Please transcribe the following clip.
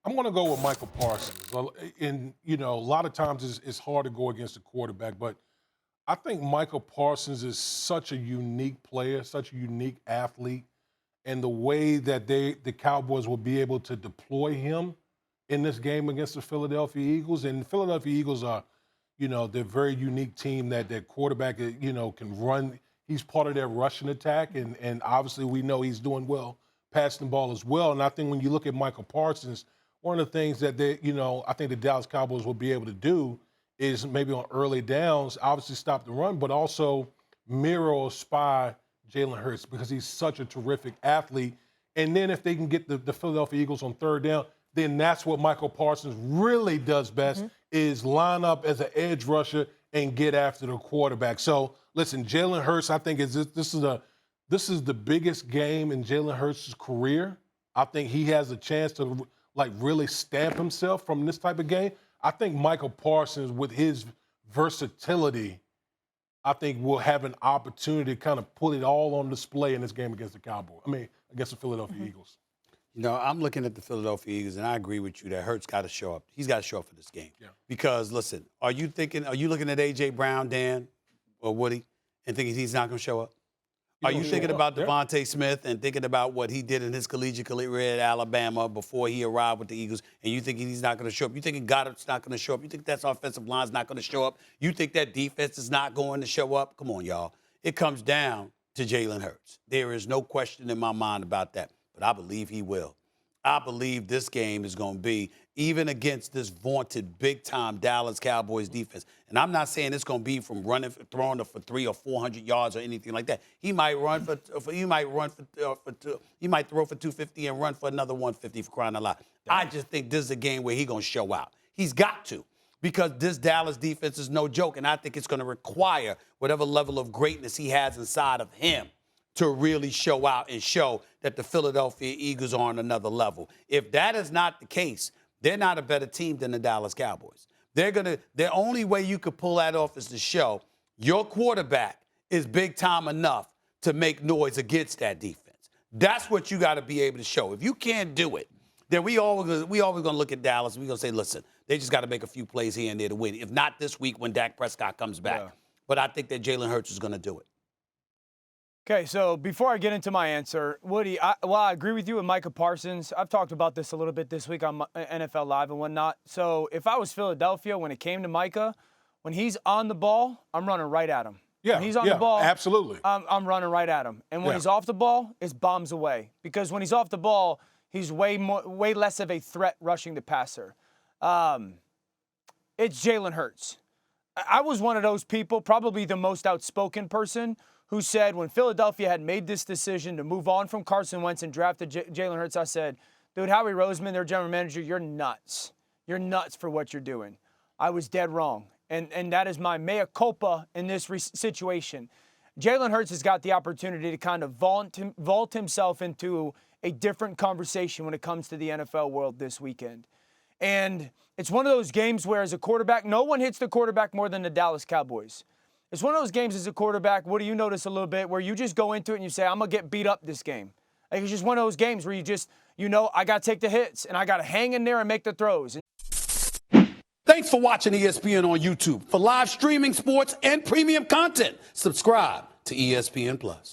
I'm going to go with Michael Parsons. And, a lot of times it's hard to go against a quarterback, but I think Michael Parsons is such a unique player, such a unique athlete, and the way that the Cowboys will be able to deploy him in this game against the Philadelphia Eagles. And the Philadelphia Eagles are, they're a very unique team that their quarterback, can run. He's part of their rushing attack, and obviously we know he's doing well passing the ball as well. And I think when you look at Michael Parsons, one of the things that I think the Dallas Cowboys will be able to do is maybe on early downs, obviously stop the run, but also mirror or spy Jalen Hurts because he's such a terrific athlete. And then if they can get the Philadelphia Eagles on third down, then that's what Michael Parsons really does best is line up as an edge rusher and get after the quarterback. So listen, Jalen Hurts, I think this is the biggest game in Jalen Hurts' career. I think he has a chance to really stamp himself from this type of game. I think Michael Parsons, with his versatility, I think will have an opportunity to kind of put it all on display in this game against against the Philadelphia Eagles. I'm looking at the Philadelphia Eagles, and I agree with you that Hurts got to show up. He's got to show up for this game. Yeah. Because, listen, are you looking at A.J. Brown, Dan, or Woody, and thinking he's not going to show up? Are you thinking about Devontae Smith and thinking about what he did in his collegiate career at Alabama before he arrived with the Eagles, and you think he's not going to show up? You think Goddard's not going to show up? You think that offensive line's not going to show up? You think that defense is not going to show up? Come on, y'all. It comes down to Jalen Hurts. There is no question in my mind about that, but I believe he will. I believe this game is going to be, even against this vaunted big-time Dallas Cowboys defense. And I'm not saying it's going to be from throwing for 300 or 400 yards or anything like that. He might he might throw for 250 and run for another 150 for crying out loud. I just think this is a game where he's going to show out. He's got to, because this Dallas defense is no joke, and I think it's going to require whatever level of greatness he has inside of him to really show out and show that the Philadelphia Eagles are on another level. If that is not the case, they're not a better team than the Dallas Cowboys. The only way you could pull that off is to show your quarterback is big time enough to make noise against that defense. That's what you got to be able to show. If you can't do it, then we always going to look at Dallas and we're going to say, listen, they just got to make a few plays here and there to win. If not this week when Dak Prescott comes back. Yeah. But I think that Jalen Hurts is going to do it. Okay, so before I get into my answer, Woody, I agree with you with Micah Parsons. I've talked about this a little bit this week on NFL Live and whatnot. So if I was Philadelphia, when it came to Micah, when he's on the ball, I'm running right at him. Yeah, when he's on the ball, absolutely. I'm running right at him. And when he's off the ball, it's bombs away. Because when he's off the ball, he's way less of a threat rushing the passer. It's Jalen Hurts. I was one of those people, probably the most outspoken person, who said when Philadelphia had made this decision to move on from Carson Wentz and drafted Jalen Hurts, I said, dude, Howie Roseman, their general manager, you're nuts. You're nuts for what you're doing. I was dead wrong. And that is my mea culpa in this situation. Jalen Hurts has got the opportunity to kind of vault himself into a different conversation when it comes to the NFL world this weekend. And it's one of those games where, as a quarterback, no one hits the quarterback more than the Dallas Cowboys. It's one of those games as a quarterback, what do you notice a little bit, where you just go into it and you say, I'm going to get beat up this game. Like, it's just one of those games where you just, I got to take the hits, and I got to hang in there and make the throws. Thanks for watching ESPN on YouTube. For live streaming, sports, and premium content, subscribe to ESPN+.